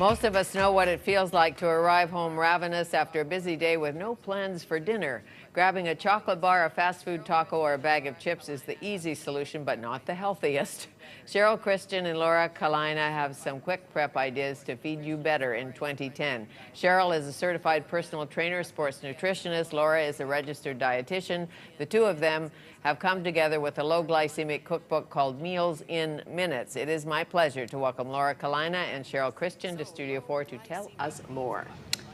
Most of us know what it feels like to arrive home ravenous after a busy day with no plans for dinner. Grabbing a chocolate bar, a fast food taco, or a bag of chips is the easy solution, but not the healthiest. Cheryl Christian and Laura Kalina have some quick prep ideas to feed you better in 2010. Cheryl is a certified personal trainer, sports nutritionist. Laura is a registered dietitian. The two of them have come together with a low glycemic cookbook called Meals in Minutes. It is my pleasure to welcome Laura Kalina and Cheryl Christian to Studio 4 to tell us more.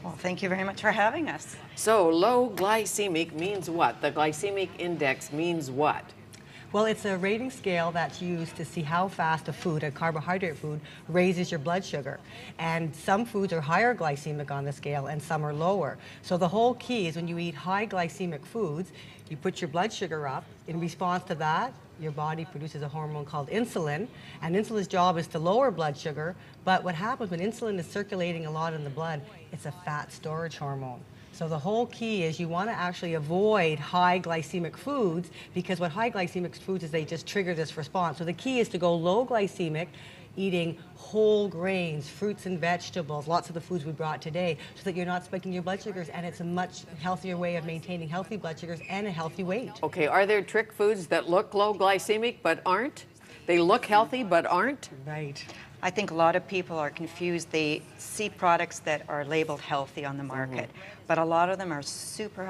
Well, thank you very much for having us. So, low glycemic means what? The glycemic index means what? Well, it's a rating scale that's used to see how fast a food, a carbohydrate food, raises your blood sugar. And some foods are higher glycemic on the scale and some are lower. So the whole key is when you eat high glycemic foods, you put your blood sugar up. In response to that, your body produces a hormone called insulin, and insulin's job is to lower blood sugar. But what happens when insulin is circulating a lot in the blood, it's a fat storage hormone. So the whole key is you want to actually avoid high glycemic foods, because what high glycemic foods is, they just trigger this response. So the key is to go low glycemic, eating whole grains, fruits and vegetables, lots of the foods we brought today, so that you're not spiking your blood sugars, and it's a much healthier way of maintaining healthy blood sugars and a healthy weight. Okay, are there trick foods that look low glycemic but aren't? They look healthy but aren't? Right. I think a lot of people are confused. They see products that are labeled healthy on the market, but a lot of them are super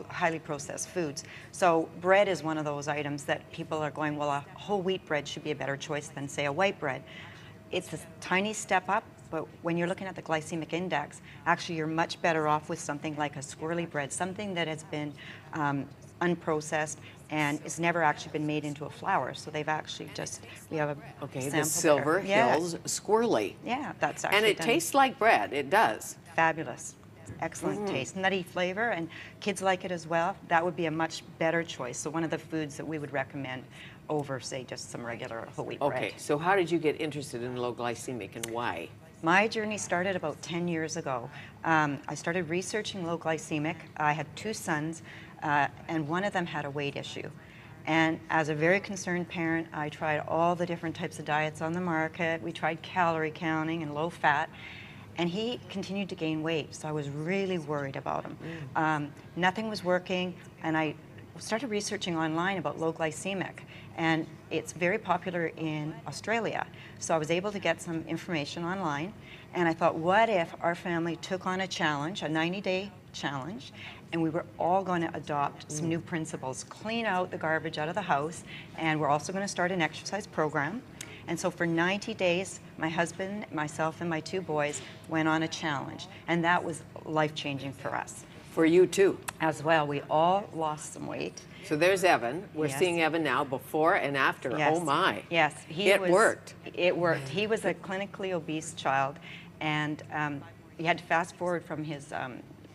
highly processed foods. So bread is one of those items that people are going, well, a whole wheat bread should be a better choice than, say, a white bread. It's a tiny step up, but when you're looking at the glycemic index, actually you're much better off with something like a swirly bread, something that has been unprocessed and it's never actually been made into a flour. So they've actually just, we have a okay, sample the Silver there. Hills Squirrely. Yeah, that's actually And it tastes like bread, it does. fabulous. Excellent taste, nutty flavor, and kids like it as well. That would be a much better choice. So one of the foods that we would recommend over, say, just some regular whole wheat bread. Okay, so how did you get interested in low glycemic and why? My journey started about 10 years ago. I started researching low glycemic. I had two sons, and one of them had a weight issue. And as a very concerned parent, I tried all the different types of diets on the market. We tried calorie counting and low fat, and he continued to gain weight, so I was really worried about him. Nothing was working, and I started researching online about low glycemic, and it's very popular in Australia. So I was able to get some information online, and I thought, what if our family took on a challenge, a 90-day challenge, and we were all going to adopt some new principles, clean out the garbage out of the house, and we're also going to start an exercise program. And so for 90 days, my husband, myself, and my two boys went on a challenge, and that was life-changing for us. For you too. As well, we all lost some weight. So there's Evan. We're Yes. seeing Evan now, before and after. Yes. Oh my. Yes, It worked. It worked. He was a clinically obese child, and he had to fast forward from his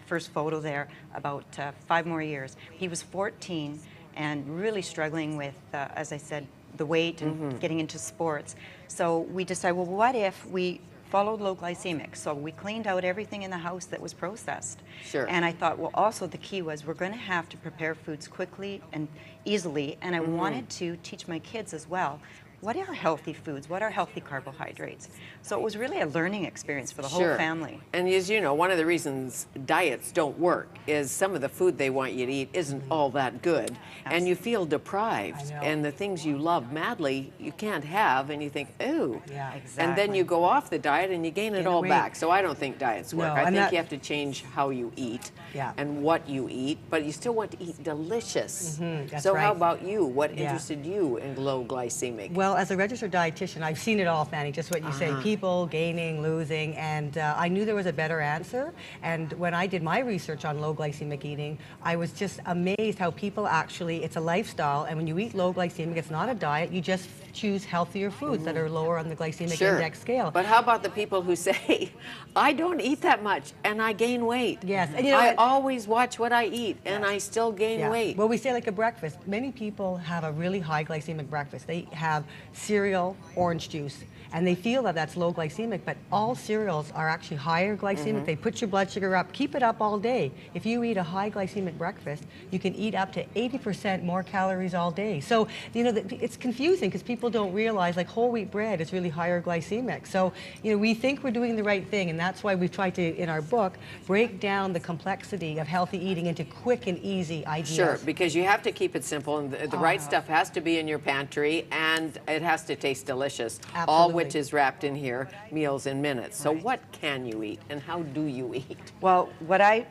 first photo there about 5 more years. He was 14 and really struggling with, as I said, the weight and getting into sports. So we decided, well, what if we followed low glycemic? So we cleaned out everything in the house that was processed. Sure. And I thought, well, also the key was we're going to have to prepare foods quickly and easily, and I wanted to teach my kids as well, what are healthy foods? What are healthy carbohydrates? So it was really a learning experience for the whole family. And as you know, one of the reasons diets don't work is some of the food they want you to eat isn't all that good. And you feel deprived. And the things you love madly, you can't have, and you think, ooh. Yeah, exactly. And then you go off the diet and you gain it all weight. back. So I don't think diets work. No, I I'm think not- you have to change how you eat Yeah. and what you eat, but you still want to eat delicious. That's so how right. about you? What Yeah. interested you in low glycemic? Well, as a registered dietitian, I've seen it all, Fanny, just what you say, people gaining, losing, and I knew there was a better answer. And when I did my research on low glycemic eating, I was just amazed how people actually, it's a lifestyle, and when you eat low glycemic, it's not a diet, you just choose healthier foods that are lower on the glycemic index scale. But how about the people who say, I don't eat that much and I gain weight? Yes, and you know I what? always watch what I eat and I still gain weight. Well, we say like a breakfast. Many people have a really high glycemic breakfast. They have cereal, orange juice, and they feel that that's low glycemic, but all cereals are actually higher glycemic. They put your blood sugar up. Keep it up all day. If you eat a high glycemic breakfast, you can eat up to 80% more calories all day. So, you know, it's confusing because people don't realize like whole wheat bread is really higher glycemic. So, you know, we think we're doing the right thing, and that's why we've tried to, in our book, break down the complexity of healthy eating into quick and easy ideas. Sure, because you have to keep it simple, and the right stuff has to be in your pantry, and it has to taste delicious. Absolutely. All which is wrapped in here, meals in minutes. So what can you eat, and how do you eat? Well, what I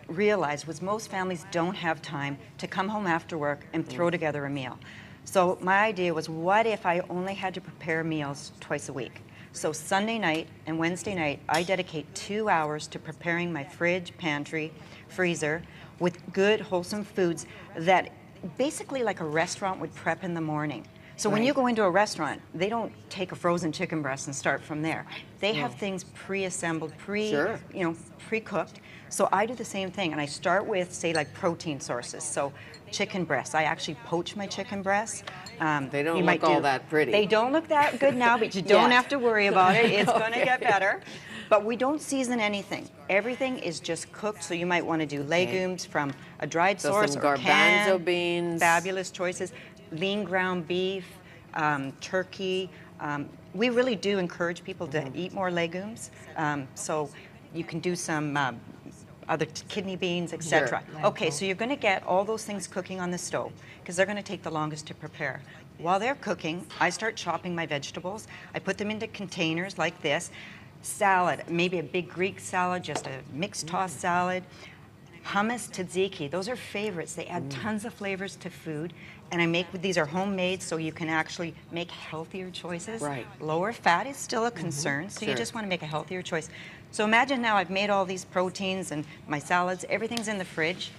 realized was most families don't have time to come home after work and throw together a meal. So my idea was, what if I only had to prepare meals twice a week? So Sunday night and Wednesday night, I dedicate 2 hours to preparing my fridge, pantry, freezer with good, wholesome foods that basically like a restaurant would prep in the morning. So when you go into a restaurant, they don't take a frozen chicken breast and start from there. They have things pre-assembled, pre-cooked. So I do the same thing, and I start with, say, like protein sources. So chicken breasts. I actually poach my chicken breasts. They don't look all that pretty. They don't look that good now, but you don't have to worry about it. It's going to get better. But we don't season anything. Everything is just cooked, so you might want to do legumes from a dried source some or garbanzo canned. beans. Fabulous choices. Lean ground beef, turkey. We really do encourage people to eat more legumes. So you can do some other kidney beans, etc. Sure. Okay, so you're going to get all those things cooking on the stove because they're going to take the longest to prepare. While they're cooking, I start chopping my vegetables. I put them into containers like this. Salad, maybe a big Greek salad, just a mixed tossed salad. Hummus, tzatziki, those are favorites. They add tons of flavors to food. And I make, these are homemade, so you can actually make healthier choices. Right. Lower fat is still a concern, so you just want to make a healthier choice. So imagine now I've made all these proteins and my salads, everything's in the fridge.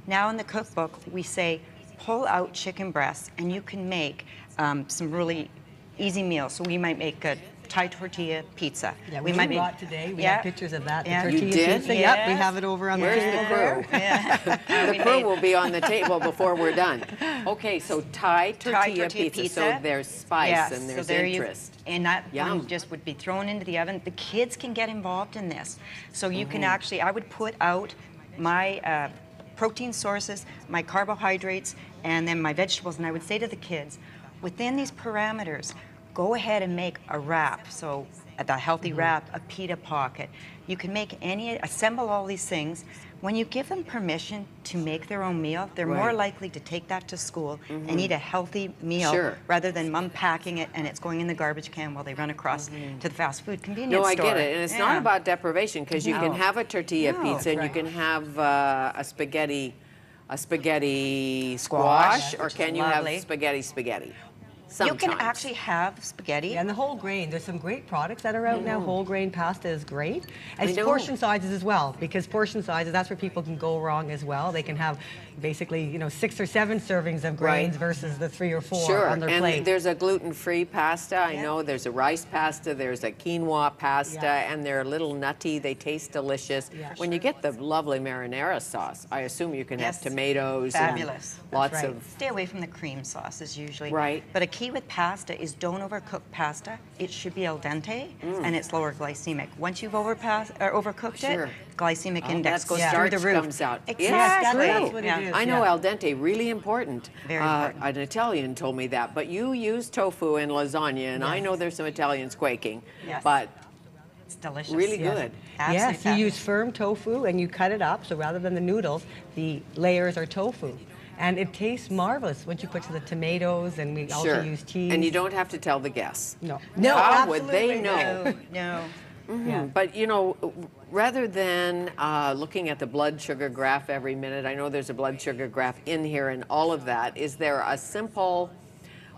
Now in the cookbook, we say, pull out chicken breasts, and you can make some really easy meals. So we might make a Thai tortilla pizza. Yeah, we might brought today. We have pictures of that. Yeah. The You tortilla did? pizza. Yes. Yep, we have it over on Where's the the table crew? there. Yeah. The crew will be on the table before we're done. Okay, so Thai tortilla pizza. So there's spice and there's interest. And that Yum. one just would be thrown into the oven. The kids can get involved in this. So you can actually, I would put out my protein sources, my carbohydrates, and then my vegetables, and I would say to the kids, within these parameters, go ahead and make a wrap. So the healthy wrap, a pita pocket. You can make assemble all these things. When you give them permission to make their own meal, they're more likely to take that to school and eat a healthy meal rather than mom packing it and it's going in the garbage can while they run across to the fast food convenience store. No, I get it. And it's not about deprivation, because you can have a tortilla pizza and you can have a spaghetti squash, or can you have spaghetti? Sometimes. You can actually have spaghetti. Yeah, and the whole grain. There's some great products that are out now. Whole grain pasta is great. And I know. portion sizes as well, because portion sizes, that's where people can go wrong as well. They can have basically, you know, 6 or 7 servings of grains versus the 3 or 4 on their plate. And there's a gluten-free pasta. I know there's a rice pasta, there's a quinoa pasta, and they're a little nutty. They taste delicious. When you get the lovely marinara sauce, I assume you can have tomatoes. Fabulous. And lots of... Stay away from the cream sauces usually. Right. But a key with pasta is don't overcook pasta. It should be al dente, and it's lower glycemic. Once you've overcooked it, glycemic index goes through the roof. Comes out. Exactly. That's what it is. I know al dente, really important. Very important. An Italian told me that, but you use tofu in lasagna, and I know there's some Italians quaking, but it's delicious. really good. Absolutely Yes, you use firm tofu and you cut it up, so rather than the noodles, the layers are tofu. And it tastes marvelous once you put to the tomatoes, and we also use cheese. And you don't have to tell the guests. No. How would they know? No. But, you know, rather than looking at the blood sugar graph every minute, I know there's a blood sugar graph in here and all of that, is there a simple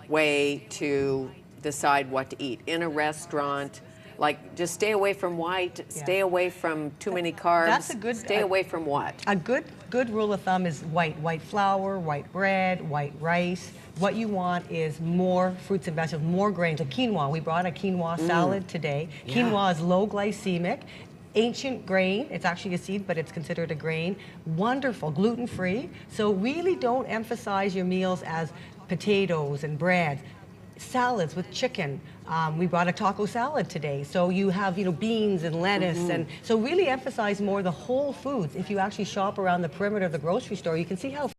way to decide what to eat in a restaurant? Like, just stay away from white, stay away from too many carbs. That's a good... Stay away from what? A good rule of thumb is white flour, white bread, white rice. What you want is more fruits and vegetables, more grains. Like quinoa, we brought a quinoa salad today. Quinoa is low glycemic, ancient grain. It's actually a seed, but it's considered a grain. Wonderful, gluten-free. So really don't emphasize your meals as potatoes and bread. Salads with chicken, We brought a taco salad today. So you have, beans and lettuce. And so really emphasize more the whole foods. If you actually shop around the perimeter of the grocery store, you can see how